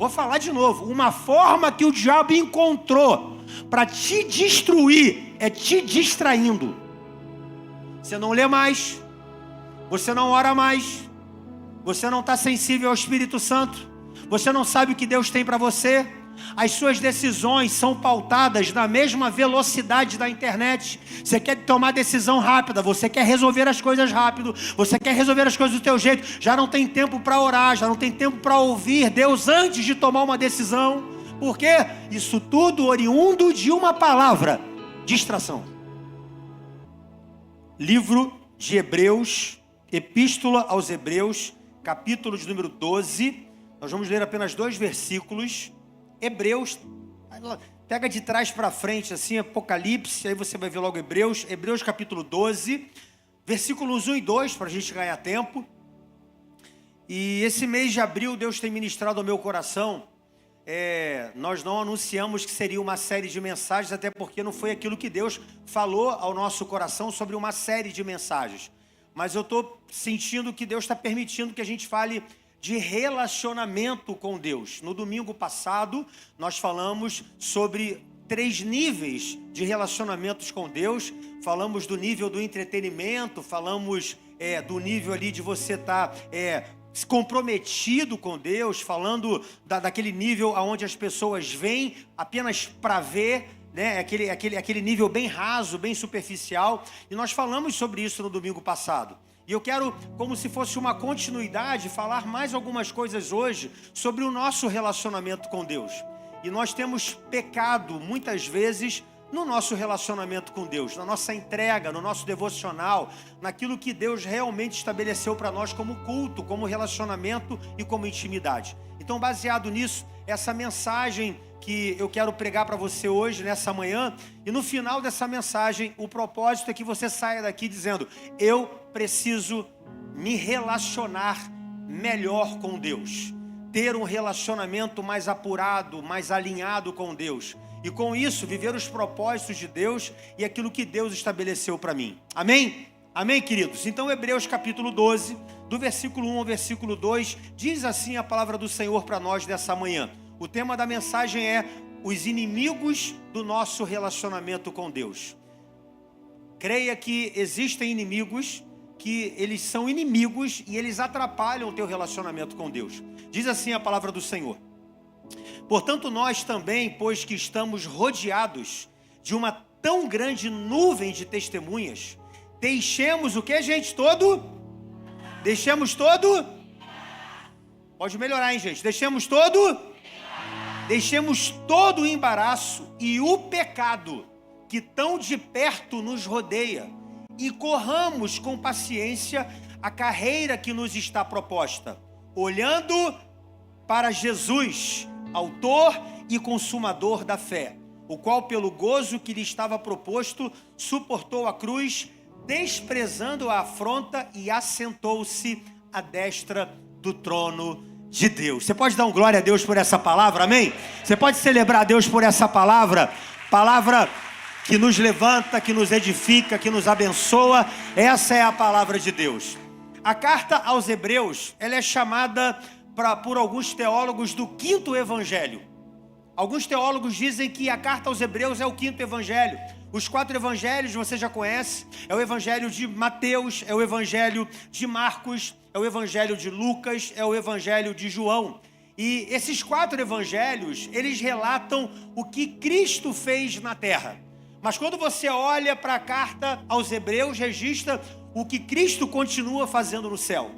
Vou falar de novo. Uma forma que o diabo encontrou para te destruir é te distraindo. Você não lê mais, você não ora mais, você não está sensível ao Espírito Santo, você não sabe o que Deus tem para você. As suas decisões são pautadas na mesma velocidade da internet. Você quer tomar decisão rápida, você quer resolver as coisas rápido, você quer resolver as coisas do teu jeito. Já não tem tempo para orar, já não tem tempo para ouvir Deus antes de tomar uma decisão. Por quê? Isso tudo oriundo de uma palavra: distração. Livro de Hebreus, Epístola aos Hebreus, capítulo de número 12. Nós vamos ler apenas 2 versículos. Hebreus, pega de trás para frente, assim, Apocalipse, aí você vai ver logo Hebreus, capítulo 12, versículos 1 e 2, para a gente ganhar tempo. E esse mês de abril, Deus tem ministrado ao meu coração. Nós não anunciamos que seria uma série de mensagens, até porque não foi aquilo que Deus falou ao nosso coração sobre uma série de mensagens. Mas eu estou sentindo que Deus está permitindo que a gente fale de relacionamento com Deus. No domingo passado, nós falamos sobre 3 níveis de relacionamentos com Deus. Falamos do nível do entretenimento, falamos do nível ali de você estar comprometido com Deus, falando daquele nível onde as pessoas vêm apenas para ver, né? Aquele nível bem raso, bem superficial. E nós falamos sobre isso no domingo passado. E eu quero, como se fosse uma continuidade, falar mais algumas coisas hoje sobre o nosso relacionamento com Deus. E nós temos pecado muitas vezes no nosso relacionamento com Deus, na nossa entrega, no nosso devocional, naquilo que Deus realmente estabeleceu para nós como culto, como relacionamento e como intimidade. Então, baseado nisso, essa mensagem que eu quero pregar para você hoje, nessa manhã, e no final dessa mensagem, o propósito é que você saia daqui dizendo: eu preciso me relacionar melhor com Deus, ter um relacionamento mais apurado, mais alinhado com Deus, e com isso viver os propósitos de Deus e aquilo que Deus estabeleceu para mim. Amém? Amém, queridos? Então, Hebreus capítulo 12, do versículo 1 ao versículo 2, diz assim a palavra do Senhor para nós nessa manhã. O tema da mensagem é os inimigos do nosso relacionamento com Deus. Creia que existem inimigos, que eles são inimigos e eles atrapalham o teu relacionamento com Deus. Diz assim a palavra do Senhor: portanto, nós também, pois que estamos rodeados de uma tão grande nuvem de testemunhas, deixemos o que, gente? Deixemos todo? Pode melhorar, hein, gente? Deixemos todo o embaraço e o pecado que tão de perto nos rodeia, e corramos com paciência a carreira que nos está proposta, olhando para Jesus, autor e consumador da fé, o qual pelo gozo que lhe estava proposto, suportou a cruz, desprezando a afronta, e assentou-se à destra do trono de Deus. Você pode dar um glória a Deus por essa palavra, amém? Você pode celebrar a Deus por essa palavra que nos levanta, que nos edifica, que nos abençoa. Essa é a palavra de Deus. A carta aos Hebreus, ela é chamada por alguns teólogos do 5º evangelho. Alguns teólogos dizem que a carta aos Hebreus é o 5º evangelho. Os 4 evangelhos você já conhece: é o evangelho de Mateus, é o evangelho de Marcos, é o evangelho de Lucas, é o evangelho de João. E esses 4 evangelhos, eles relatam o que Cristo fez na terra. Mas quando você olha para a carta aos Hebreus, registra o que Cristo continua fazendo no céu.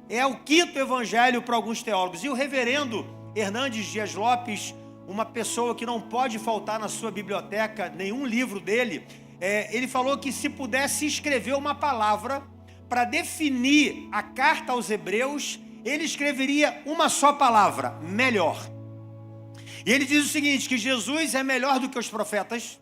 É o 5º evangelho para alguns teólogos. E o reverendo Hernandes Dias Lopes, uma pessoa que não pode faltar na sua biblioteca nenhum livro dele, ele falou que se pudesse escrever uma palavra para definir a carta aos Hebreus, ele escreveria uma só palavra: melhor. E ele diz o seguinte: que Jesus é melhor do que os profetas,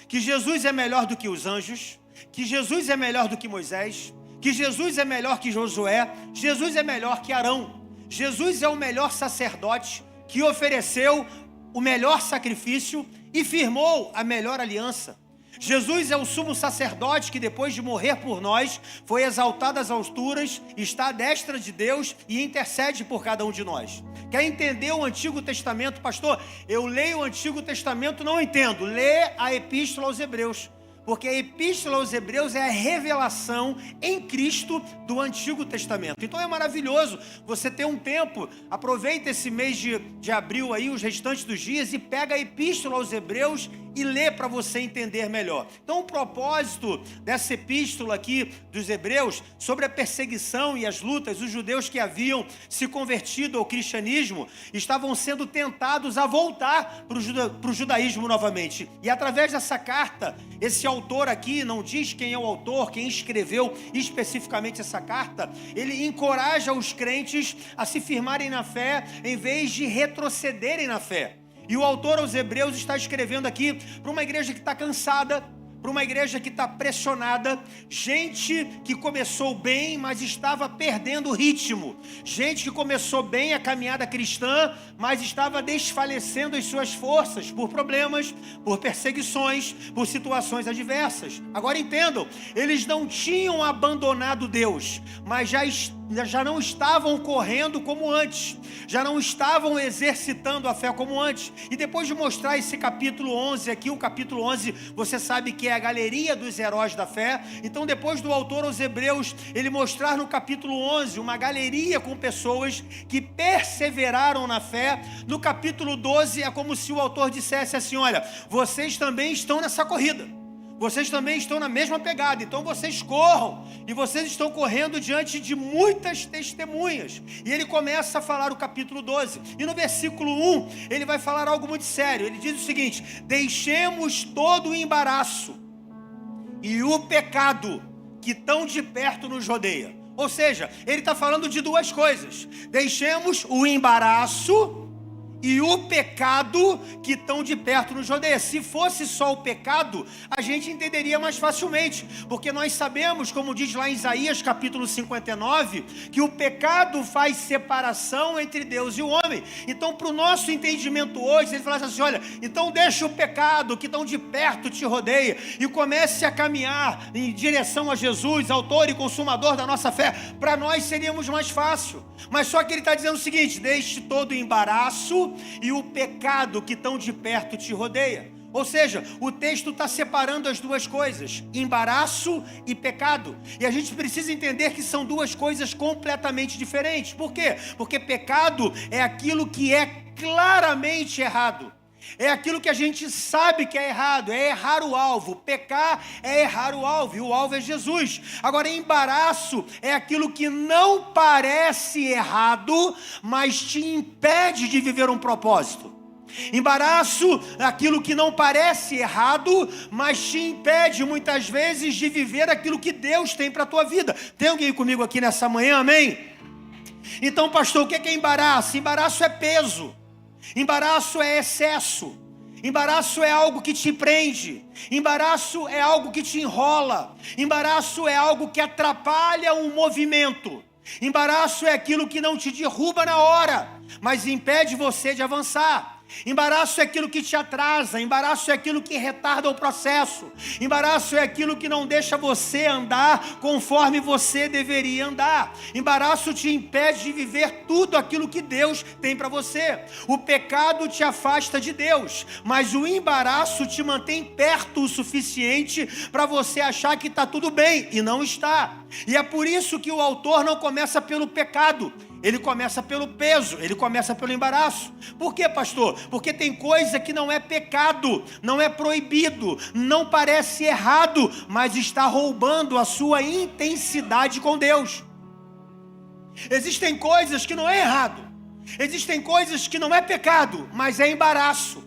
que Jesus é melhor do que os anjos, que Jesus é melhor do que Moisés, que Jesus é melhor que Josué, Jesus é melhor que Arão, Jesus é o melhor sacerdote que ofereceu o melhor sacrifício e firmou a melhor aliança. Jesus é o sumo sacerdote que depois de morrer por nós, foi exaltado às alturas, está à destra de Deus e intercede por cada um de nós. Quer entender o Antigo Testamento? Pastor, eu leio o Antigo Testamento, não entendo. Lê a Epístola aos Hebreus. Porque a Epístola aos Hebreus é a revelação em Cristo do Antigo Testamento. Então é maravilhoso você ter um tempo, aproveita esse mês de abril aí, os restantes dos dias, e pega a Epístola aos Hebreus e lê para você entender melhor. Então o propósito dessa epístola aqui dos Hebreus, sobre a perseguição e as lutas, os judeus que haviam se convertido ao cristianismo, estavam sendo tentados a voltar para o judaísmo novamente. E através dessa carta, esse autor aqui, não diz quem é o autor, quem escreveu especificamente essa carta, ele encoraja os crentes a se firmarem na fé, em vez de retrocederem na fé. E o autor aos Hebreus está escrevendo aqui para uma igreja que está cansada, para uma igreja que está pressionada, gente que começou bem, mas estava perdendo o ritmo, gente que começou bem a caminhada cristã, mas estava desfalecendo as suas forças por problemas, por perseguições, por situações adversas. Agora entendam, eles não tinham abandonado Deus, mas já não estavam correndo como antes, já não estavam exercitando a fé como antes. E depois de mostrar esse capítulo 11 aqui, o capítulo 11, você sabe que é a galeria dos heróis da fé. Então depois do autor aos Hebreus, ele mostrar no capítulo 11 uma galeria com pessoas que perseveraram na fé, no capítulo 12 é como se o autor dissesse assim: olha, vocês também estão nessa corrida, vocês também estão na mesma pegada, então vocês corram, e vocês estão correndo diante de muitas testemunhas. E ele começa a falar o capítulo 12, e no versículo 1, ele vai falar algo muito sério. Ele diz o seguinte: deixemos todo o embaraço e o pecado que tão de perto nos rodeia. Ou seja, ele está falando de duas coisas: deixemos o embaraço e o pecado que tão de perto nos rodeia. Se fosse só o pecado, a gente entenderia mais facilmente, porque nós sabemos, como diz lá em Isaías capítulo 59, que o pecado faz separação entre Deus e o homem. Então, para o nosso entendimento hoje, ele fala assim: olha, então deixa o pecado que tão de perto te rodeia e comece a caminhar em direção a Jesus, autor e consumador da nossa fé. Para nós seríamos mais fácil, mas só que ele está dizendo o seguinte: deixe todo o embaraço e o pecado que tão de perto te rodeia. Ou seja, o texto está separando as duas coisas, embaraço e pecado. E a gente precisa entender que são duas coisas completamente diferentes. Por quê? Porque pecado é aquilo que é claramente errado, é aquilo que a gente sabe que é errado, é errar o alvo. Pecar é errar o alvo, e o alvo é Jesus. Agora, embaraço é aquilo que não parece errado, mas te impede de viver um propósito. Embaraço é aquilo que não parece errado, mas te impede muitas vezes de viver aquilo que Deus tem para a tua vida. Tem alguém comigo aqui nessa manhã, amém? Então, pastor, o que é embaraço? Embaraço é peso. Embaraço é excesso, embaraço é algo que te prende, embaraço é algo que te enrola, embaraço é algo que atrapalha um movimento, embaraço é aquilo que não te derruba na hora, mas impede você de avançar. Embaraço é aquilo que te atrasa, embaraço é aquilo que retarda o processo, embaraço é aquilo que não deixa você andar conforme você deveria andar, embaraço te impede de viver tudo aquilo que Deus tem para você. O pecado te afasta de Deus, mas o embaraço te mantém perto o suficiente para você achar que está tudo bem, e não está. E é por isso que o autor não começa pelo pecado, ele começa pelo peso, ele começa pelo embaraço. Por quê, pastor? Porque tem coisa que não é pecado, não é proibido, não parece errado, mas está roubando a sua intensidade com Deus. Existem coisas que não é errado, existem coisas que não é pecado, mas é embaraço,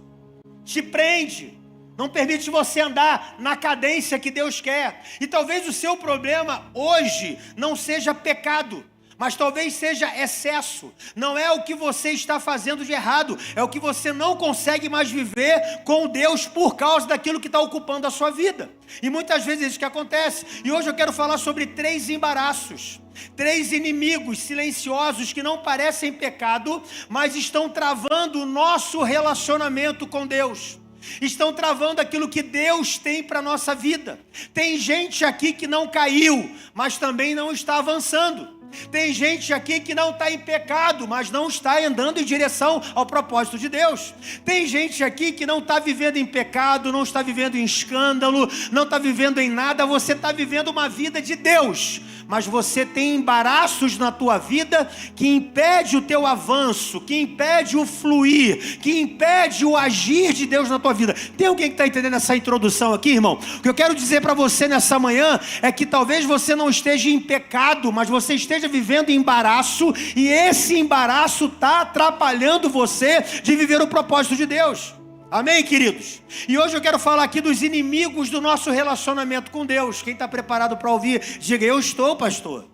te prende, não permite você andar na cadência que Deus quer. E talvez o seu problema hoje não seja pecado, mas talvez seja excesso. Não é o que você está fazendo de errado, é o que você não consegue mais viver com Deus por causa daquilo que está ocupando a sua vida. E muitas vezes é isso que acontece. E hoje eu quero falar sobre 3 embaraços, 3 inimigos silenciosos que não parecem pecado, mas estão travando o nosso relacionamento com Deus. estão travando aquilo que Deus tem para a nossa vida. Tem gente aqui que não caiu, mas também não está avançando. Tem gente aqui que não está em pecado, mas não está andando em direção ao propósito de Deus. Tem gente aqui que não está vivendo em pecado, não está vivendo em escândalo, não está vivendo em nada. Você está vivendo uma vida de Deus, mas você tem embaraços na tua vida que impede o teu avanço, que impede o fluir, que impede o agir de Deus na tua vida. Tem alguém que está entendendo essa introdução aqui, irmão? O que eu quero dizer para você nessa manhã é que talvez você não esteja em pecado, mas você esteja vivendo em embaraço, e esse embaraço está atrapalhando você de viver o propósito de Deus. Amém, queridos? E hoje eu quero falar aqui dos inimigos do nosso relacionamento com Deus. Quem está preparado para ouvir, diga: eu estou, pastor.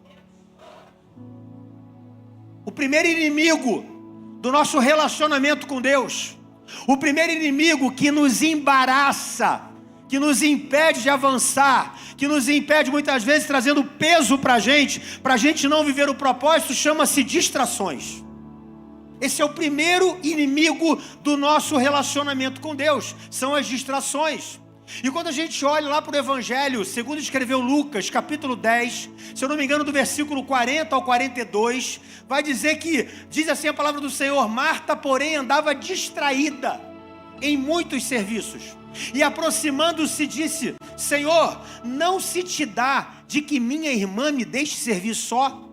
O primeiro inimigo do nosso relacionamento com Deus, o primeiro inimigo que nos embaraça, que nos impede de avançar, que nos impede muitas vezes trazendo peso para a gente não viver o propósito, chama-se distrações. Esse é o primeiro inimigo do nosso relacionamento com Deus, são as distrações. E quando a gente olha lá para o Evangelho, segundo escreveu Lucas, capítulo 10, se eu não me engano, do versículo 40 ao 42, vai dizer que, diz assim a palavra do Senhor: Marta, porém, andava distraída em muitos serviços. E aproximando-se disse: Senhor, não se te dá de que minha irmã me deixe servir só?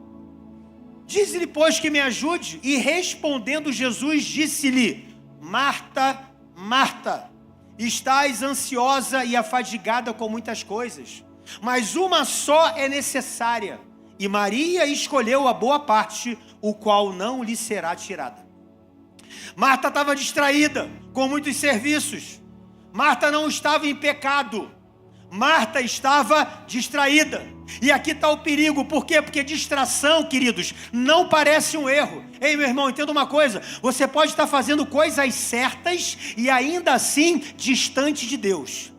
Diz-lhe, pois, que me ajude. E respondendo Jesus, disse-lhe: Marta, Marta, estás ansiosa e afadigada com muitas coisas, mas uma só é necessária, e Maria escolheu a boa parte, o qual não lhe será tirada. Marta estava distraída com muitos serviços. Marta não estava em pecado, Marta estava distraída. E aqui está o perigo. Por quê? Porque distração, queridos, não parece um erro. Ei, meu irmão, entenda uma coisa: você pode estar fazendo coisas certas e ainda assim distante de Deus.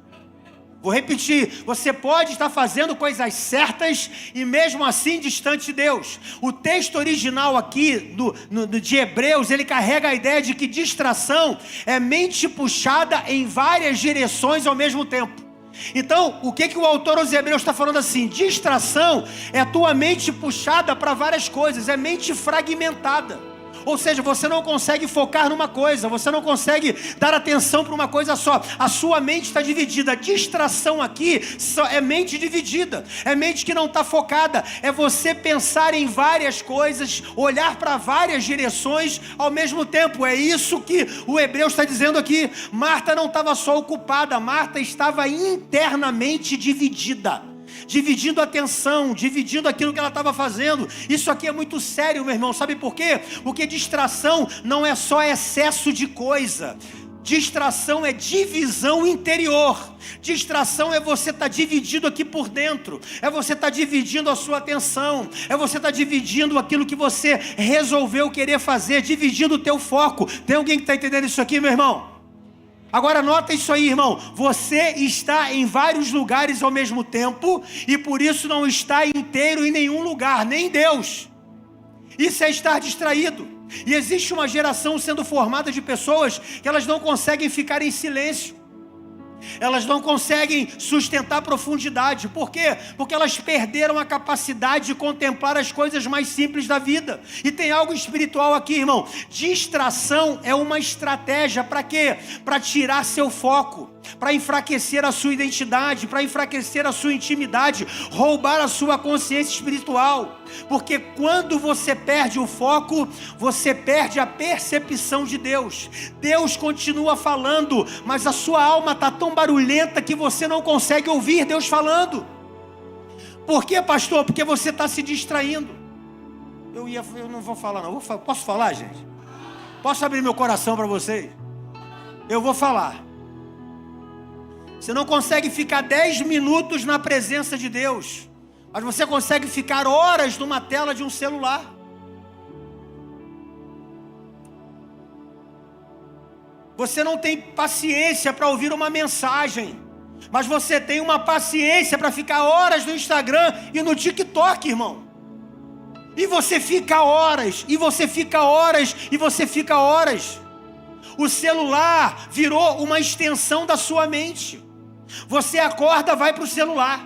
Vou repetir: você pode estar fazendo coisas certas e mesmo assim distante de Deus. O texto original aqui de Hebreus, ele carrega a ideia de que distração é mente puxada em várias direções ao mesmo tempo. Então, o que o autor aos Hebreus está falando assim? Distração é a tua mente puxada para várias coisas, é mente fragmentada. Ou seja, você não consegue focar numa coisa, você não consegue dar atenção para uma coisa só. A sua mente está dividida. A distração aqui é mente dividida, é mente que não está focada. É você pensar em várias coisas, olhar para várias direções ao mesmo tempo. É isso que o Hebreus está dizendo aqui. Marta não estava só ocupada, Marta estava internamente dividida, dividindo a atenção, dividindo aquilo que ela estava fazendo. Isso aqui é muito sério, meu irmão. Sabe por quê? Porque distração não é só excesso de coisa. Distração é divisão interior. Distração é você estar dividido aqui por dentro. É você estar dividindo a sua atenção. É você estar dividindo aquilo que você resolveu querer fazer, dividindo o teu foco. Tem alguém que está entendendo isso aqui, meu irmão? Agora nota isso aí, irmão. Você está em vários lugares ao mesmo tempo e por isso não está inteiro em nenhum lugar, nem Deus. Isso é estar distraído. E existe uma geração sendo formada de pessoas que elas não conseguem ficar em silêncio. Elas não conseguem sustentar profundidade. Por quê? Porque elas perderam a capacidade de contemplar as coisas mais simples da vida. E tem algo espiritual aqui, irmão. Distração é uma estratégia para quê? Para tirar seu foco, para enfraquecer a sua identidade, para enfraquecer a sua intimidade, roubar a sua consciência espiritual. Porque quando você perde o foco, você perde a percepção de Deus. Deus continua falando, mas a sua alma está tão barulhenta que você não consegue ouvir Deus falando. Por quê, pastor? Porque você está se distraindo. Eu não vou falar não. Posso falar, gente? Posso abrir meu coração para vocês? Eu vou falar. Você não consegue ficar 10 minutos na presença de Deus, mas você consegue ficar horas numa tela de um celular. Você não tem paciência para ouvir uma mensagem, mas você tem uma paciência para ficar horas no Instagram e no TikTok, irmão. E você fica horas, e você fica horas, e você fica horas. O celular virou uma extensão da sua mente. Você acorda, vai para o celular.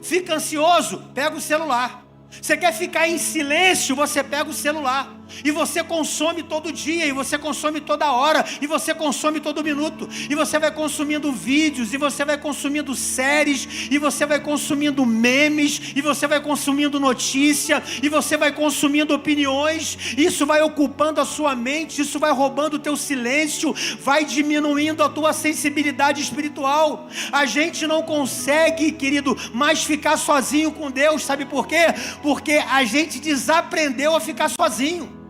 Fica ansioso, pega o celular. Você quer ficar em silêncio, você pega o celular. E você consome todo dia, e você consome toda hora, e você consome todo minuto. E você vai consumindo vídeos, e você vai consumindo séries, e você vai consumindo memes, e você vai consumindo notícia, e você vai consumindo opiniões. Isso vai ocupando a sua mente, isso vai roubando o teu silêncio, vai diminuindo a tua sensibilidade espiritual. A gente não consegue, querido, mais ficar sozinho com Deus. Sabe por quê? Porque a gente desaprendeu a ficar sozinho.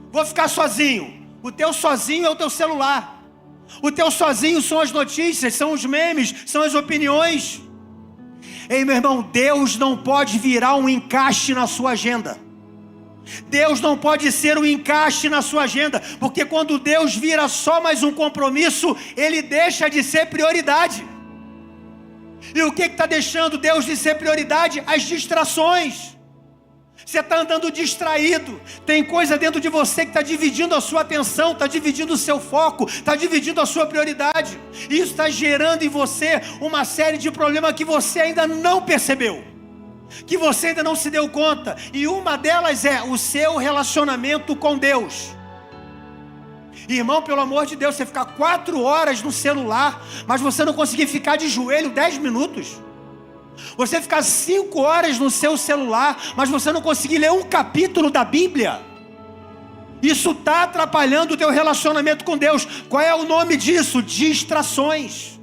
Vou ficar sozinho. O teu sozinho é o teu celular. O teu sozinho são as notícias, são os memes, são as opiniões. Ei, meu irmão, Deus não pode virar um encaixe na sua agenda. Deus não pode ser um encaixe na sua agenda, porque quando Deus vira só mais um compromisso, Ele deixa de ser prioridade. E o que está deixando Deus de ser prioridade? As distrações. Você está andando distraído, tem coisa dentro de você que está dividindo a sua atenção, está dividindo o seu foco, está dividindo a sua prioridade. Isso está gerando em você uma série de problemas que você ainda não percebeu, que você ainda não se deu conta. E uma delas é o seu relacionamento com Deus. Irmão, pelo amor de Deus, você ficar 4 horas no celular, mas você não conseguir ficar de joelho 10 minutos. Você ficar 5 horas no seu celular, mas você não conseguir ler um capítulo da Bíblia. Isso está atrapalhando o teu relacionamento com Deus. Qual é o nome disso? Distrações.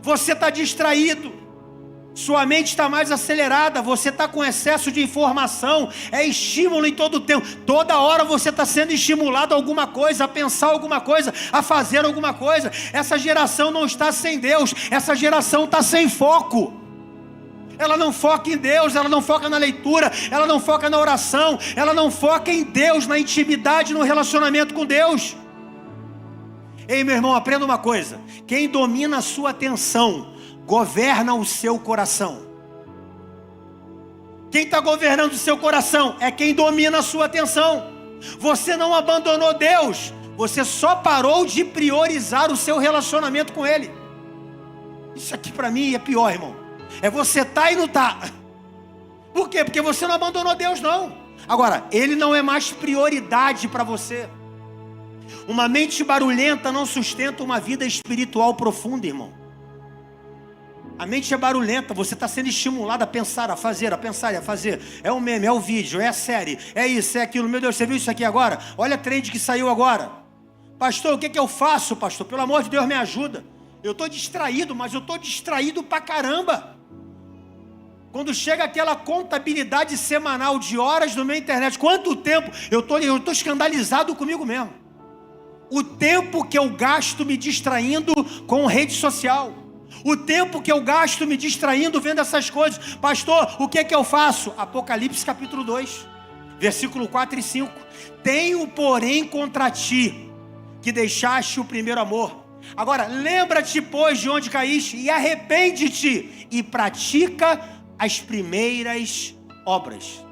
Você está distraído. Sua mente está mais acelerada. Você está com excesso de informação. É estímulo em todo o tempo. Toda hora você está sendo estimulado a alguma coisa, a pensar alguma coisa, a fazer alguma coisa. Essa geração não está sem Deus. Essa geração está sem foco. Ela não foca em Deus, ela não foca na leitura, ela não foca na oração, ela não foca em Deus, na intimidade, no relacionamento com Deus. Ei, meu irmão, aprenda uma coisa: quem domina a sua atenção, governa o seu coração. Quem está governando o seu coração é quem domina a sua atenção. Você não abandonou Deus, você só parou de priorizar o seu relacionamento com Ele. Isso aqui para mim é pior, irmão. É você tá e não tá. Por quê? Porque você não abandonou Deus, não. Agora, Ele não é mais prioridade para você. Uma mente barulhenta não sustenta uma vida espiritual profunda, irmão. A mente é barulhenta, você está sendo estimulado a pensar, a fazer, a pensar e a fazer. É o meme, é o vídeo, é a série, é isso, é aquilo. Meu Deus, você viu isso aqui agora? Olha a trend que saiu agora. Pastor, o que eu faço, pastor? Pelo amor de Deus, me ajuda. Eu estou distraído, mas eu estou distraído pra caramba. Quando chega aquela contabilidade semanal de horas no meu internet, quanto tempo, eu estou escandalizado comigo mesmo. O tempo que eu gasto me distraindo com rede social. O tempo que eu gasto me distraindo vendo essas coisas. Pastor, o que eu faço? Apocalipse capítulo 2, versículo 4 e 5. Tenho, porém, contra ti, que deixaste o primeiro amor. Agora, lembra-te, pois, de onde caíste, e arrepende-te, e pratica as primeiras obras.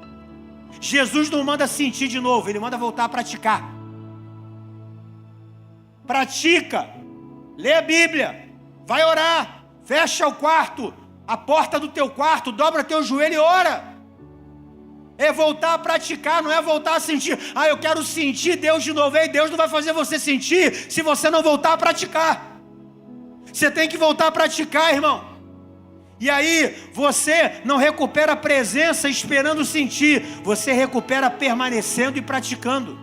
Jesus não manda sentir de novo, Ele manda voltar a praticar. Pratica, lê a Bíblia, vai orar, fecha o quarto, a porta do teu quarto, dobra teu joelho e ora. É voltar a praticar, não é voltar a sentir. Ah, eu quero sentir Deus de novo. Ei, Deus não vai fazer você sentir se você não voltar a praticar. Você tem que voltar a praticar, irmão. E aí, você não recupera a presença esperando sentir, você recupera permanecendo e praticando.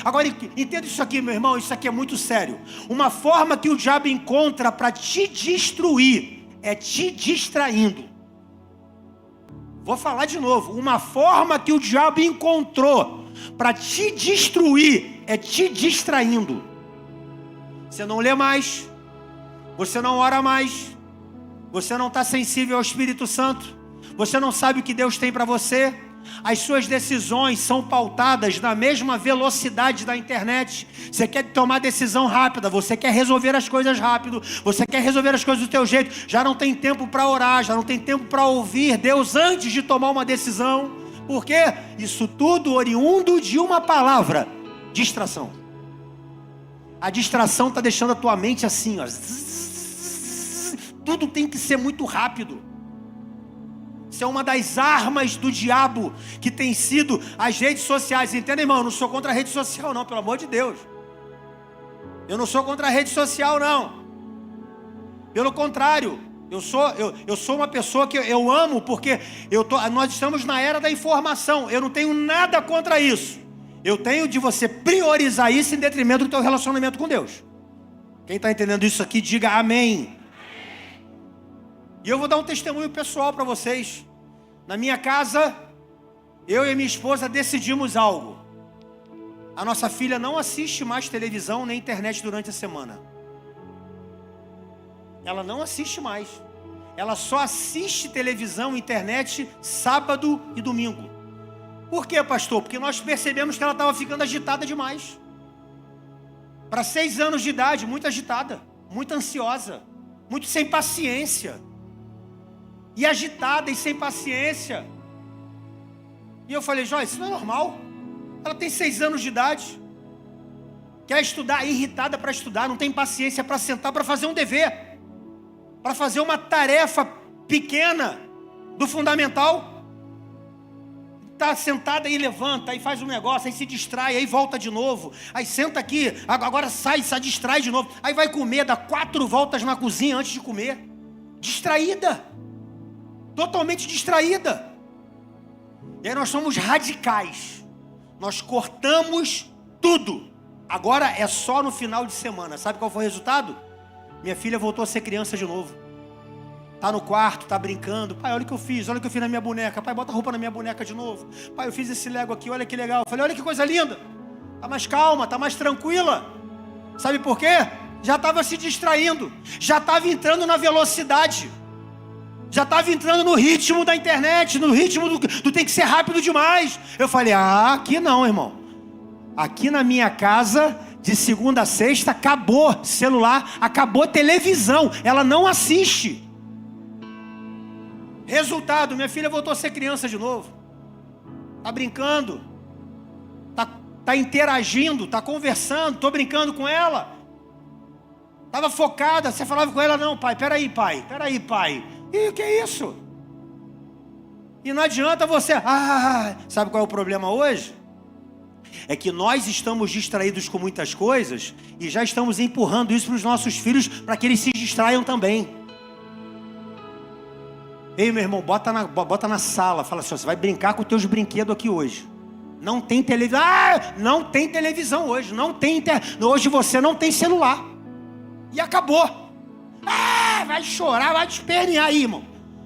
Agora, entenda isso aqui, meu irmão, isso aqui é muito sério. Uma forma que o diabo encontra para te destruir é te distraindo. Vou falar de novo. Uma forma que o diabo encontrou para te destruir é te distraindo. Você não lê mais, você não ora mais, você não está sensível ao Espírito Santo, você não sabe o que Deus tem para você. As suas decisões são pautadas na mesma velocidade da internet. Você quer tomar decisão rápida, você quer resolver as coisas rápido, você quer resolver as coisas do teu jeito. Já não tem tempo para orar, já não tem tempo para ouvir Deus antes de tomar uma decisão. Por quê? Isso tudo oriundo de uma palavra: distração. A distração está deixando a tua mente assim, ó. Tudo tem que ser muito rápido. Isso é uma das armas do diabo, que tem sido as redes sociais. Entenda, irmão? Eu não sou contra a rede social, não, pelo amor de Deus. Eu não sou contra a rede social, não. Pelo contrário, eu sou uma pessoa que eu amo, porque nós estamos na era da informação. Eu não tenho nada contra isso. Eu tenho de você priorizar isso em detrimento do teu relacionamento com Deus. Quem está entendendo isso aqui, diga amém. E eu vou dar um testemunho pessoal para vocês. Na minha casa, eu e minha esposa decidimos algo. A nossa filha não assiste mais televisão nem internet durante a semana. Ela não assiste mais. Ela só assiste televisão e internet sábado e domingo. Por quê, pastor? Porque nós percebemos que ela estava ficando agitada demais. Para 6 anos de idade, muito agitada, muito ansiosa, muito sem paciência. E agitada e sem paciência. E eu falei, Joyce, isso não é normal. Ela tem 6 anos de idade. Quer estudar, irritada para estudar, não tem paciência para sentar, para fazer um dever. Para fazer uma tarefa pequena do fundamental. Está sentada e levanta, aí faz um negócio, aí se distrai, aí volta de novo, aí senta aqui, agora sai, distrai de novo, aí vai comer, dá 4 voltas na cozinha antes de comer, distraída, totalmente distraída. E aí nós somos radicais, nós cortamos tudo, agora é só no final de semana. Sabe qual foi o resultado? Minha filha voltou a ser criança de novo. Tá no quarto, tá brincando. Pai, olha o que eu fiz na minha boneca. Pai, bota a roupa na minha boneca de novo. Pai, eu fiz esse Lego aqui, olha que legal. Eu falei, olha que coisa linda. Tá mais calma, tá mais tranquila. Sabe por quê? Já estava se distraindo. Já estava entrando na velocidade. Já estava entrando no ritmo da internet, no ritmo do tem que ser rápido demais. Eu falei, aqui não, irmão. Aqui na minha casa, de segunda a sexta, acabou celular, acabou televisão. Ela não assiste. Resultado, minha filha voltou a ser criança de novo. Tá brincando. Tá interagindo, tá conversando, tô brincando com ela. Tava focada, você falava com ela, não, pai, peraí, pai. E o que é isso? E não adianta você, sabe qual é o problema hoje? É que nós estamos distraídos com muitas coisas e já estamos empurrando isso para os nossos filhos, para que eles se distraiam também. Ei, meu irmão, bota na sala, fala assim, você vai brincar com os teus brinquedos aqui hoje. Não tem televisão, não tem televisão hoje, hoje você não tem celular. E acabou. Vai chorar, vai te espernear aí, irmão.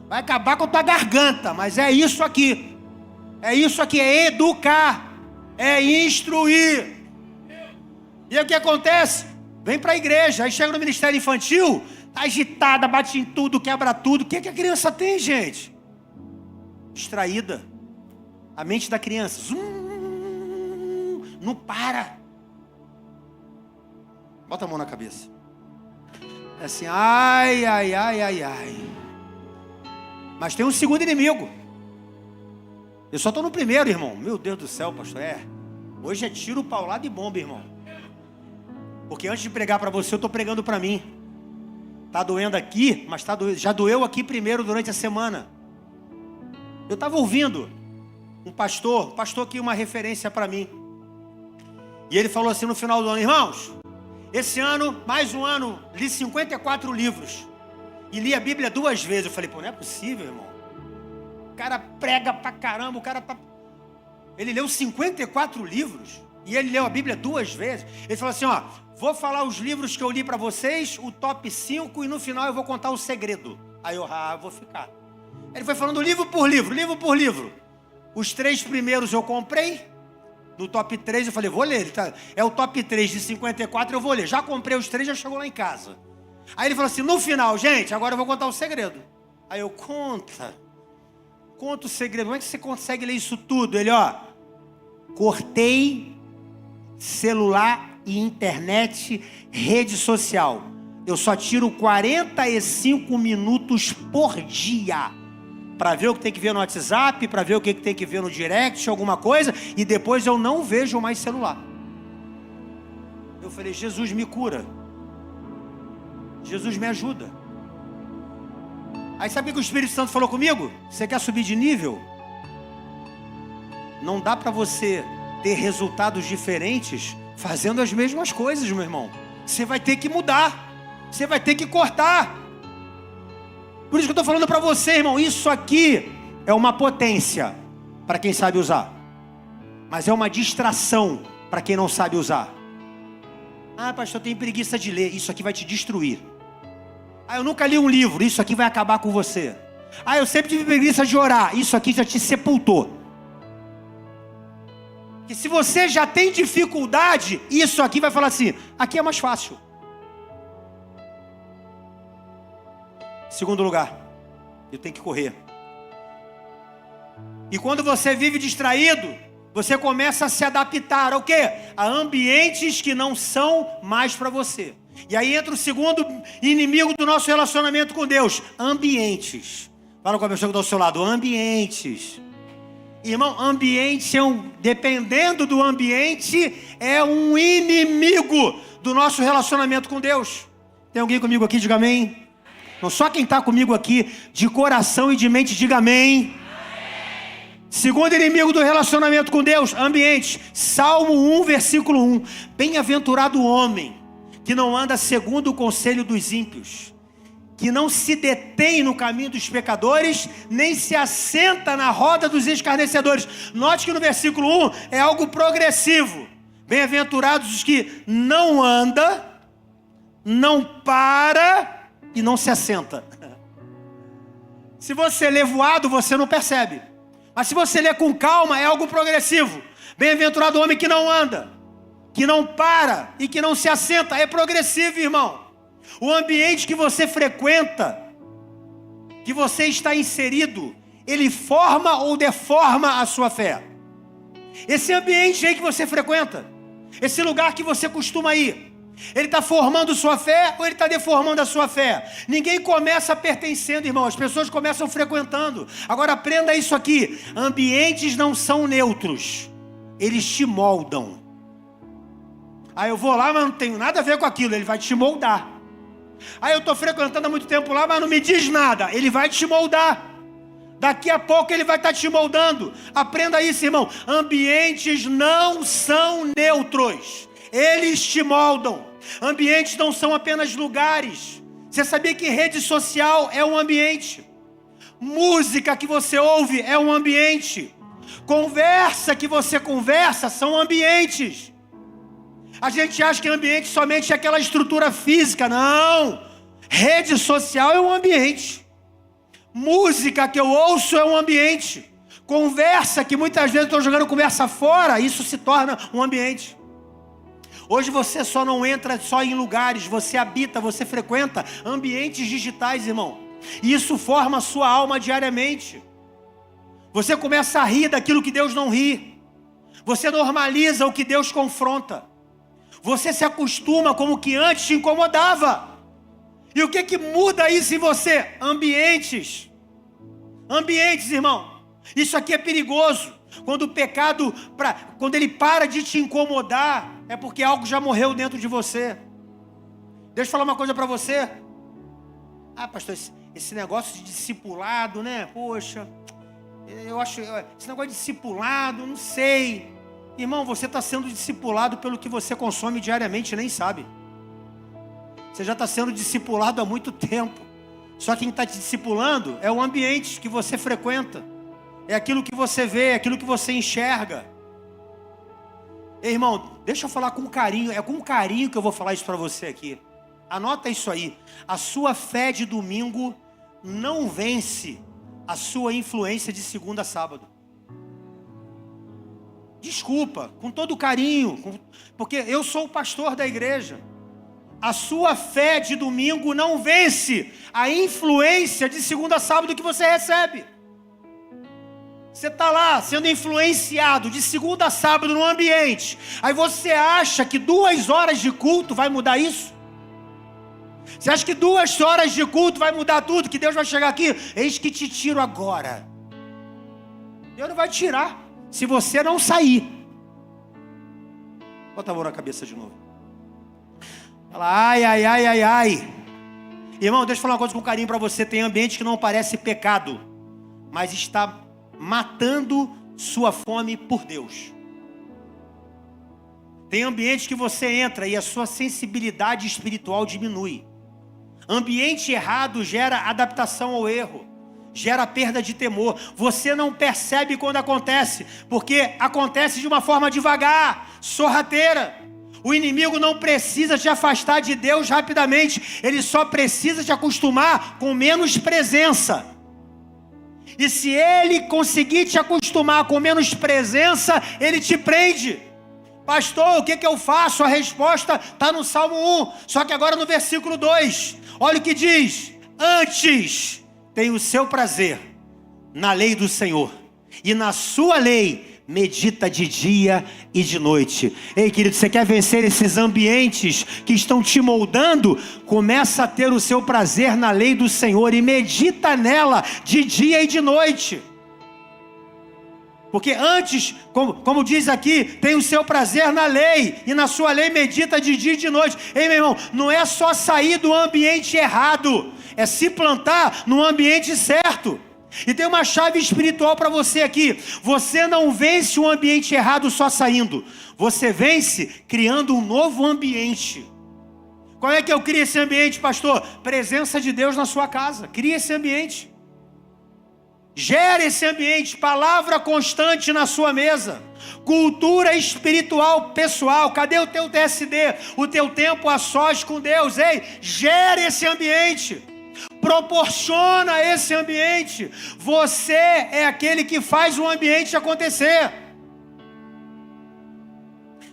Vai acabar com a tua garganta, mas é isso aqui. É educar, é instruir. E aí o que acontece? Vem para a igreja, aí chega no ministério infantil, agitada, bate em tudo, quebra tudo. O que a criança tem, gente? Distraída. A mente da criança não para. Bota a mão na cabeça. É assim, ai. Mas tem um segundo inimigo. Eu só estou no primeiro, irmão. Meu Deus do céu, pastor. Hoje é tiro, paulada e bomba, irmão. Porque antes de pregar para você, eu estou pregando para mim. Está doendo aqui, mas já doeu aqui primeiro durante a semana. Eu estava ouvindo um pastor que é uma referência para mim. E ele falou assim no final do ano, irmãos, esse ano, mais um ano, li 54 livros. E li a Bíblia 2 vezes. Eu falei, não é possível, irmão. O cara prega pra caramba, Ele leu 54 livros. E ele leu a Bíblia 2 vezes. Ele falou assim, vou falar os livros que eu li para vocês, o top 5, e no final eu vou contar o segredo. Aí eu vou ficar. Ele foi falando livro por livro. Os 3 primeiros eu comprei. No top 3 eu falei, vou ler. É o top 3 de 54, eu vou ler. Já comprei os 3, já chegou lá em casa. Aí ele falou assim, no final, gente, agora eu vou contar o segredo. Aí eu, conta o segredo. Como é que você consegue ler isso tudo? Ele, cortei celular e internet, rede social. Eu só tiro 45 minutos por dia para ver o que tem que ver no WhatsApp, para ver o que tem que ver no direct, alguma coisa, e depois eu não vejo mais celular. Eu falei, Jesus me cura. Jesus me ajuda. Aí sabe o que o Espírito Santo falou comigo? Você quer subir de nível? Não dá para você ter resultados diferentes fazendo as mesmas coisas, meu irmão. Você vai ter que mudar. Você vai ter que cortar. Por isso que eu estou falando para você, irmão. Isso aqui é uma potência para quem sabe usar. Mas é uma distração para quem não sabe usar. Ah, pastor, eu tenho preguiça de ler. Isso aqui vai te destruir. Ah, eu nunca li um livro. Isso aqui vai acabar com você. Ah, eu sempre tive preguiça de orar. Isso aqui já te sepultou. Que se você já tem dificuldade, isso aqui vai falar assim, aqui é mais fácil. Segundo lugar, eu tenho que correr. E quando você vive distraído, você começa a se adaptar ao quê? A ambientes que não são mais para você. E aí entra o segundo inimigo do nosso relacionamento com Deus, ambientes. Fala com a pessoa que está ao seu lado, ambientes. Irmão, ambiente dependendo do ambiente, é um inimigo do nosso relacionamento com Deus. Tem alguém comigo aqui? Diga amém. Não, só quem está comigo aqui, de coração e de mente, diga amém. Segundo inimigo do relacionamento com Deus, ambiente. Salmo 1, versículo 1. Bem-aventurado o homem que não anda segundo o conselho dos ímpios, que não se detém no caminho dos pecadores, nem se assenta na roda dos escarnecedores. Note que no versículo 1 é algo progressivo. Bem-aventurados os que não anda, não para e não se assenta. Se você lê voado, você não percebe. Mas se você lê com calma, é algo progressivo. Bem-aventurado o homem que não anda, que não para e que não se assenta. É progressivo, irmão. O ambiente que você frequenta, que você está inserido, ele forma ou deforma a sua fé. Esse ambiente aí que você frequenta, esse lugar que você costuma ir, ele está formando sua fé ou ele está deformando a sua fé? Ninguém começa pertencendo, irmão, as pessoas começam frequentando. Agora aprenda isso aqui, ambientes não são neutros, eles te moldam. Aí eu vou lá, mas não tenho nada a ver com aquilo, ele vai te moldar. Aí eu estou frequentando há muito tempo lá, mas não me diz nada. Ele vai te moldar. Daqui a pouco ele vai estar te moldando. Aprenda isso, irmão. Ambientes não são neutros. Eles te moldam. Ambientes não são apenas lugares. Você sabia que rede social é um ambiente? Música que você ouve é um ambiente. Conversa que você conversa são ambientes. A gente acha que ambiente somente é aquela estrutura física. Não. Rede social é um ambiente. Música que eu ouço é um ambiente. Conversa que muitas vezes eu estou jogando conversa fora, isso se torna um ambiente. Hoje você só não entra só em lugares, você habita, você frequenta ambientes digitais, irmão. E isso forma a sua alma diariamente. Você começa a rir daquilo que Deus não ri. Você normaliza o que Deus confronta. Você se acostuma como que antes te incomodava. E o que muda isso em você? Ambientes. Ambientes, irmão. Isso aqui é perigoso. Quando o pecado, quando ele para de te incomodar, é porque algo já morreu dentro de você. Deixa eu falar uma coisa para você. Ah, pastor, esse negócio de discipulado, né? Poxa, eu acho, esse negócio de discipulado, não sei. Irmão, você está sendo discipulado pelo que você consome diariamente e nem sabe. Você já está sendo discipulado há muito tempo. Só quem está te discipulando é o ambiente que você frequenta. É aquilo que você vê, é aquilo que você enxerga. Ei, irmão, deixa eu falar com carinho. É com carinho que eu vou falar isso para você aqui. Anota isso aí. A sua fé de domingo não vence a sua influência de segunda a sábado. Desculpa, com todo carinho, porque eu sou o pastor da igreja. A sua fé de domingo não vence a influência de segunda a sábado que você recebe. Você está lá sendo influenciado de segunda a sábado no ambiente. Aí você acha que 2 horas de culto vai mudar isso? Você acha que 2 horas de culto vai mudar tudo? Que Deus vai chegar aqui? Eis que te tiro agora. Deus não vai tirar se você não sair. Bota a mão na cabeça de novo. Fala, ai, ai, ai, ai, ai. Irmão, deixa eu falar uma coisa com carinho para você. Tem ambiente que não parece pecado, mas está matando sua fome por Deus. Tem ambiente que você entra e a sua sensibilidade espiritual diminui. Ambiente errado gera adaptação ao erro, gera perda de temor. Você não percebe quando acontece, porque acontece de uma forma devagar, sorrateira. O inimigo não precisa te afastar de Deus rapidamente, ele só precisa te acostumar com menos presença. E se ele conseguir te acostumar com menos presença, ele te prende. Pastor, o que eu faço? A resposta está no Salmo 1, só que agora no versículo 2. Olha o que diz: antes tem o seu prazer na lei do Senhor, e na sua lei medita de dia e de noite. Ei, querido, você quer vencer esses ambientes que estão te moldando? Começa a ter o seu prazer na lei do Senhor e medita nela de dia e de noite. Porque antes, como diz aqui, tem o seu prazer na lei, e na sua lei medita de dia e de noite. Ei, meu irmão, não é só sair do ambiente errado, é se plantar no ambiente certo. E tem uma chave espiritual para você aqui: você não vence o ambiente errado só saindo, você vence criando um novo ambiente. Qual é que eu crio esse ambiente, pastor? Presença de Deus na sua casa. Cria esse ambiente. Gera esse ambiente, palavra constante na sua mesa, cultura espiritual pessoal. Cadê o teu TSD? O teu tempo a sós com Deus. Ei, gera esse ambiente, proporciona esse ambiente. Você é aquele que faz o ambiente acontecer.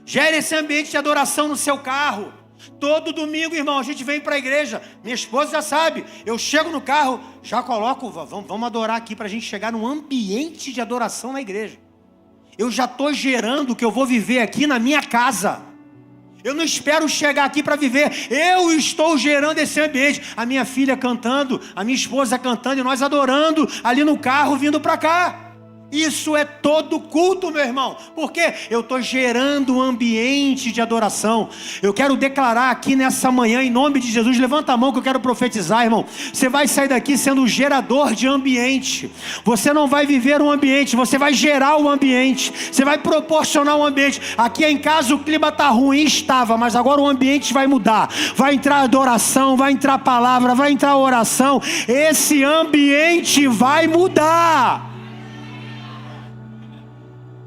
Gera esse ambiente de adoração no seu carro. Todo domingo, irmão, a gente vem para a igreja. Minha esposa já sabe. Eu chego no carro, já coloco, vamos adorar aqui, para a gente chegar num ambiente de adoração na igreja. Eu já estou gerando o que eu vou viver aqui na minha casa. Eu não espero chegar aqui para viver. Eu estou gerando esse ambiente. A minha filha cantando, a minha esposa cantando e nós adorando ali no carro vindo para cá. Isso é todo culto, meu irmão, porque eu estou gerando um ambiente de adoração. Eu quero declarar aqui nessa manhã, em nome de Jesus, levanta a mão que eu quero profetizar, irmão. Você vai sair daqui sendo um gerador de ambiente. Você não vai viver um ambiente, você vai gerar o ambiente. Você vai proporcionar um ambiente. Aqui em casa o clima está ruim, estava, mas agora o ambiente vai mudar. Vai entrar adoração, vai entrar palavra, vai entrar oração. Esse ambiente vai mudar.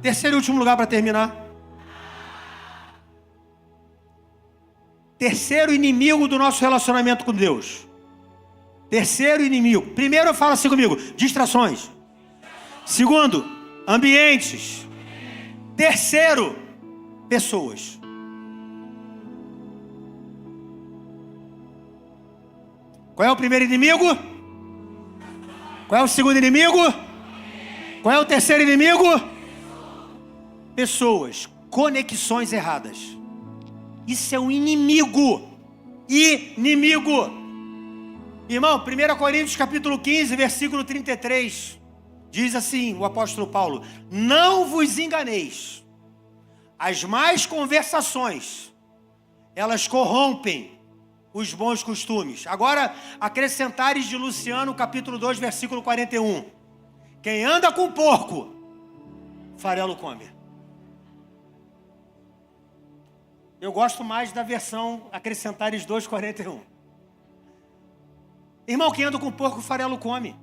Terceiro e último lugar para terminar. Terceiro inimigo do nosso relacionamento com Deus. Terceiro inimigo. Primeiro, fala assim comigo: distrações. Segundo, ambientes. Terceiro, pessoas. Qual é o primeiro inimigo? Qual é o segundo inimigo? Qual é o terceiro inimigo? Pessoas, conexões erradas. Isso é um inimigo. Inimigo. Irmão, 1 Coríntios capítulo 15, versículo 33. Diz assim o apóstolo Paulo: não vos enganeis. As más conversações, elas corrompem os bons costumes. Agora, acrescentares de Luciano, capítulo 2, versículo 41. Quem anda com porco, farelo come. Eu gosto mais da versão Acrescentares 2:41. Irmão, quem anda com porco, farelo come.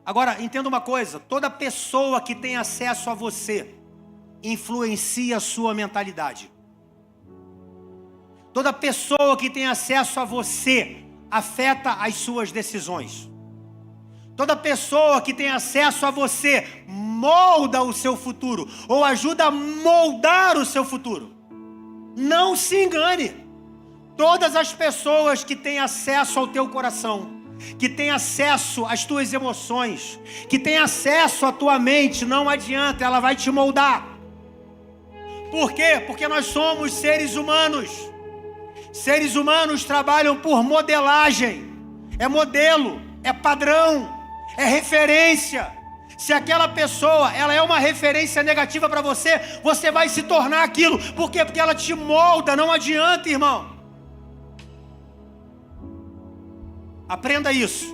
Agora, entenda uma coisa: toda pessoa que tem acesso a você influencia a sua mentalidade. Toda pessoa que tem acesso a você afeta as suas decisões. Toda pessoa que tem acesso a você molda o seu futuro, ou ajuda a moldar o seu futuro. Não se engane. Todas as pessoas que têm acesso ao teu coração, que têm acesso às tuas emoções, que têm acesso à tua mente, não adianta, ela vai te moldar. Por quê? Porque nós somos seres humanos. Seres humanos trabalham por modelagem. É modelo, é padrão, é referência. Se aquela pessoa, ela é uma referência negativa para você, você vai se tornar aquilo. Por quê? Porque ela te molda, não adianta, irmão. Aprenda isso.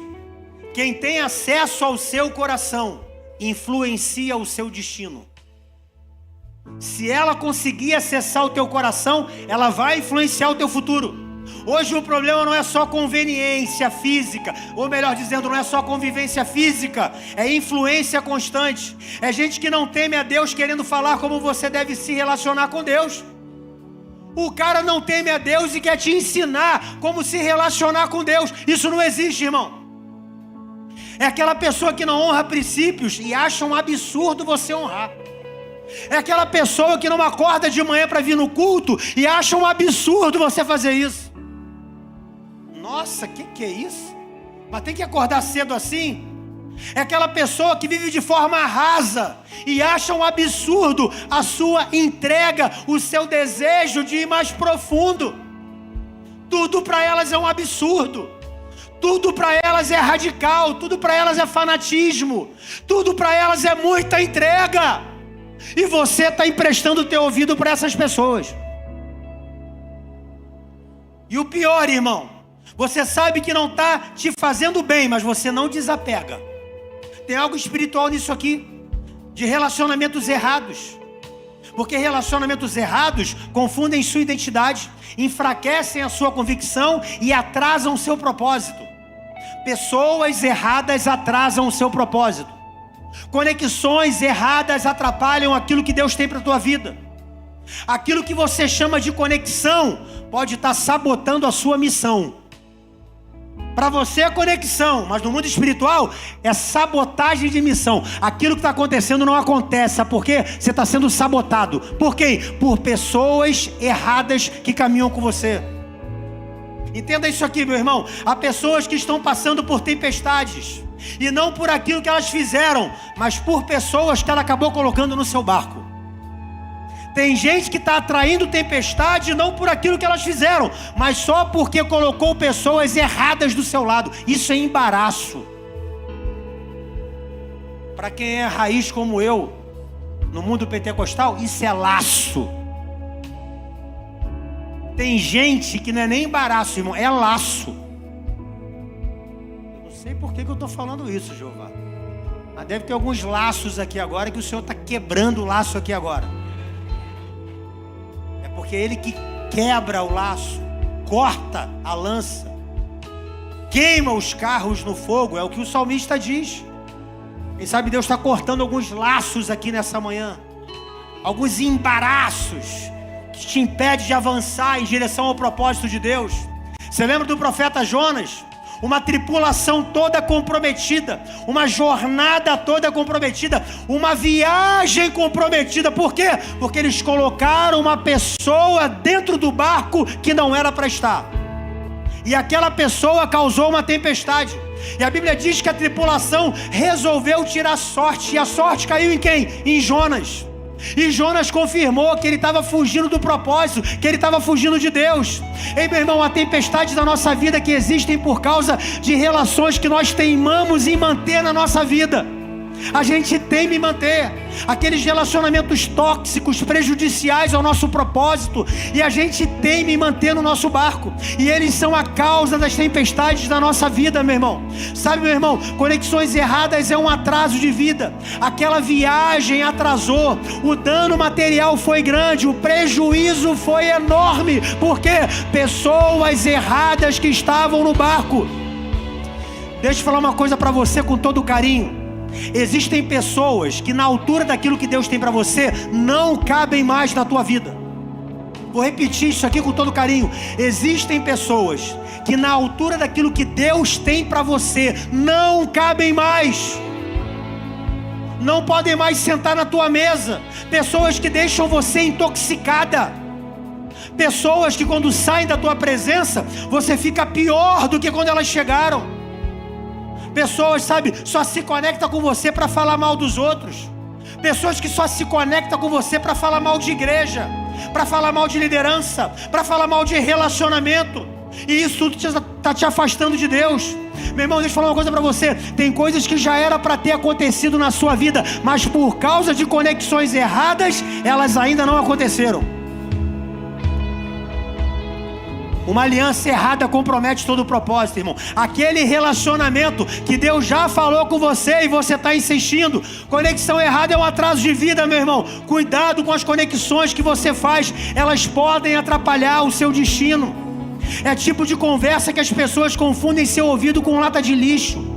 Quem tem acesso ao seu coração influencia o seu destino. Se ela conseguir acessar o teu coração, ela vai influenciar o teu futuro. Hoje o problema não é só conveniência física, ou melhor dizendo, não é só convivência física, é influência constante. É gente que não teme a Deus querendo falar como você deve se relacionar com Deus. O cara não teme a Deus e quer te ensinar como se relacionar com Deus. Isso não existe, irmão. É aquela pessoa que não honra princípios e acha um absurdo você honrar. É aquela pessoa que não acorda de manhã para vir no culto e acha um absurdo você fazer isso. Nossa, que é isso? Mas tem que acordar cedo assim? É aquela pessoa que vive de forma rasa e acha um absurdo a sua entrega, o seu desejo de ir mais profundo. Tudo para elas é um absurdo. Tudo para elas é radical, tudo para elas é fanatismo, tudo para elas é muita entrega. E você está emprestando o teu ouvido para essas pessoas. E o pior, irmão, você sabe que não está te fazendo bem, mas você não desapega. Tem algo espiritual nisso aqui, de relacionamentos errados. Porque relacionamentos errados confundem sua identidade, enfraquecem a sua convicção e atrasam o seu propósito. Pessoas erradas atrasam o seu propósito. Conexões erradas atrapalham aquilo que Deus tem para a tua vida. Aquilo que você chama de conexão pode estar sabotando a sua missão. Para você é conexão, mas no mundo espiritual é sabotagem de missão. Aquilo que está acontecendo não acontece, sabe por quê? Você está sendo sabotado. Por quem? Por pessoas erradas que caminham com você. Entenda isso aqui, meu irmão. Há pessoas que estão passando por tempestades, e não por aquilo que elas fizeram, mas por pessoas que ela acabou colocando no seu barco. Tem gente que está atraindo tempestade não por aquilo que elas fizeram, mas só porque colocou pessoas erradas do seu lado. Isso é embaraço. Para quem é raiz como eu, no mundo pentecostal, isso é laço. Tem gente que não é nem embaraço, irmão, é laço. Eu não sei por que eu estou falando isso, Jeová. Mas deve ter alguns laços aqui agora que o Senhor está quebrando o laço aqui agora. Porque é Ele que quebra o laço, corta a lança, queima os carros no fogo, é o que o salmista diz. Quem sabe Deus está cortando alguns laços aqui nessa manhã, alguns embaraços que te impedem de avançar em direção ao propósito de Deus. Você lembra do profeta Jonas? Uma tripulação toda comprometida, uma jornada toda comprometida, uma viagem comprometida. Por quê? Porque eles colocaram uma pessoa dentro do barco que não era para estar. E aquela pessoa causou uma tempestade. E a Bíblia diz que a tripulação resolveu tirar sorte. E a sorte caiu em quem? Em Jonas. E Jonas confirmou que ele estava fugindo do propósito, que ele estava fugindo de Deus. Ei, meu irmão, a tempestade da nossa vida que existem por causa de relações que nós teimamos em manter na nossa vida. A gente teima em manter aqueles relacionamentos tóxicos, prejudiciais ao nosso propósito, e a gente teima em manter no nosso barco, e eles são a causa das tempestades da nossa vida, meu irmão. Sabe, meu irmão, conexões erradas é um atraso de vida. Aquela viagem atrasou, o dano material foi grande, o prejuízo foi enorme. Por quê? Pessoas erradas que estavam no barco. Deixa eu falar uma coisa para você com todo carinho. Existem pessoas que na altura daquilo que Deus tem para você não cabem mais na tua vida. Vou repetir isso aqui com todo carinho. Existem pessoas que na altura daquilo que Deus tem para você não cabem mais. Não podem mais sentar na tua mesa. Pessoas que deixam você intoxicada. Pessoas que quando saem da tua presença você fica pior do que quando elas chegaram. Pessoas, sabe, só se conectam com você para falar mal dos outros. Pessoas que só se conectam com você para falar mal de igreja, para falar mal de liderança, para falar mal de relacionamento. E isso tudo está te afastando de Deus. Meu irmão, deixa eu falar uma coisa para você. Tem coisas que já era para ter acontecido na sua vida, mas por causa de conexões erradas, elas ainda não aconteceram. Uma aliança errada compromete todo o propósito, irmão. Aquele relacionamento que Deus já falou com você e você está insistindo. Conexão errada é um atraso de vida, meu irmão. Cuidado com as conexões que você faz. Elas podem atrapalhar o seu destino. É tipo de conversa que as pessoas confundem seu ouvido com lata de lixo.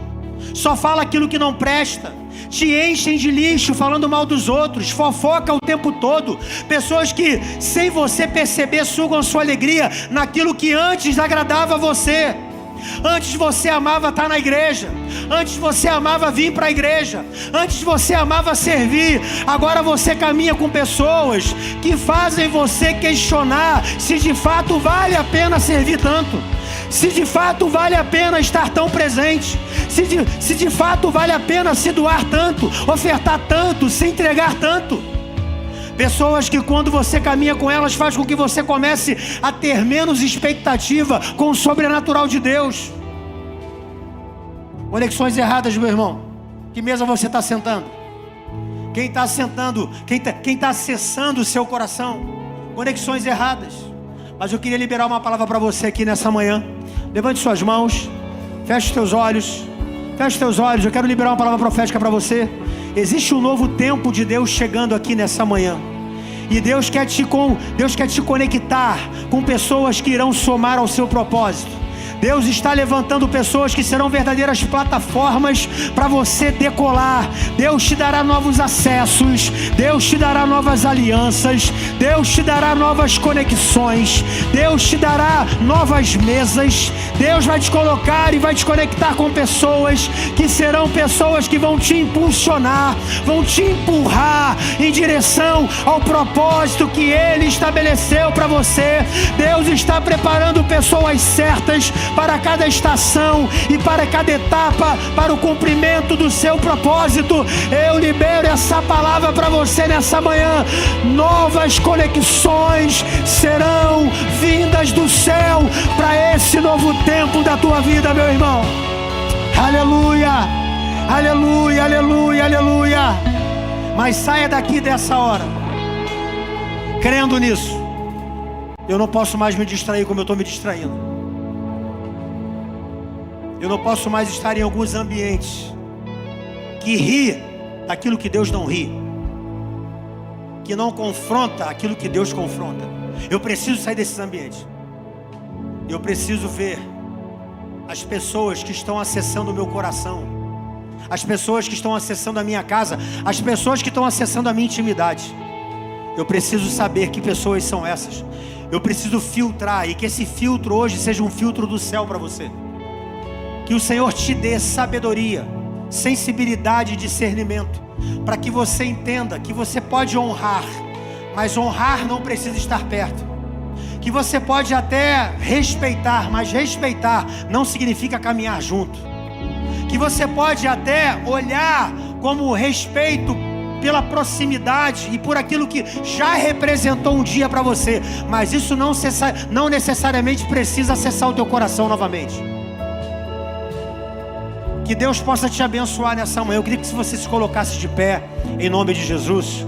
Só fala aquilo que não presta. Te enchem de lixo falando mal dos outros, fofoca o tempo todo. Pessoas que, sem você perceber, sugam a sua alegria naquilo que antes agradava a você. Antes você amava estar na igreja, antes você amava vir para a igreja, antes você amava servir. Agora você caminha com pessoas que fazem você questionar se de fato vale a pena servir tanto, se de fato vale a pena estar tão presente, se de fato vale a pena se doar tanto, ofertar tanto, se entregar tanto. Pessoas que quando você caminha com elas faz com que você comece a ter menos expectativa com o sobrenatural de Deus. Conexões erradas, meu irmão. Que mesa você está sentando? Quem está sentando? Quem está acessando o seu coração? Conexões erradas. Mas eu queria liberar uma palavra para você aqui nessa manhã. Levante suas mãos. Feche os teus olhos. Feche os teus olhos. Eu quero liberar uma palavra profética para você. Existe um novo tempo de Deus chegando aqui nessa manhã. E Deus quer te conectar com pessoas que irão somar ao seu propósito. Deus está levantando pessoas que serão verdadeiras plataformas para você decolar. Deus te dará novos acessos, Deus te dará novas alianças, Deus te dará novas conexões, Deus te dará novas mesas. Deus vai te colocar e vai te conectar com pessoas que serão pessoas que vão te impulsionar, vão te empurrar em direção ao propósito que Ele estabeleceu para você. Deus está preparando pessoas certas para cada estação e para cada etapa, para o cumprimento do seu propósito. Eu libero essa palavra para você nessa manhã. Novas conexões serão vindas do céu para esse novo tempo da tua vida, meu irmão. Aleluia, aleluia, aleluia, aleluia. Mas saia daqui dessa hora crendo nisso. Eu não posso mais me distrair como eu estou me distraindo. Eu não posso mais estar em alguns ambientes que ri daquilo que Deus não ri, que não confronta aquilo que Deus confronta. Eu preciso sair desses ambientes. Eu preciso ver as pessoas que estão acessando o meu coração, as pessoas que estão acessando a minha casa, as pessoas que estão acessando a minha intimidade. Eu preciso saber que pessoas são essas. Eu preciso filtrar, e que esse filtro hoje seja um filtro do céu para você. Que o Senhor te dê sabedoria, sensibilidade e discernimento, para que você entenda que você pode honrar, mas honrar não precisa estar perto. Que você pode até respeitar, mas respeitar não significa caminhar junto. Que você pode até olhar como respeito pela proximidade e por aquilo que já representou um dia para você, mas isso não necessariamente precisa acessar o teu coração novamente. Que Deus possa te abençoar nessa manhã. Eu queria que você se colocasse de pé, em nome de Jesus.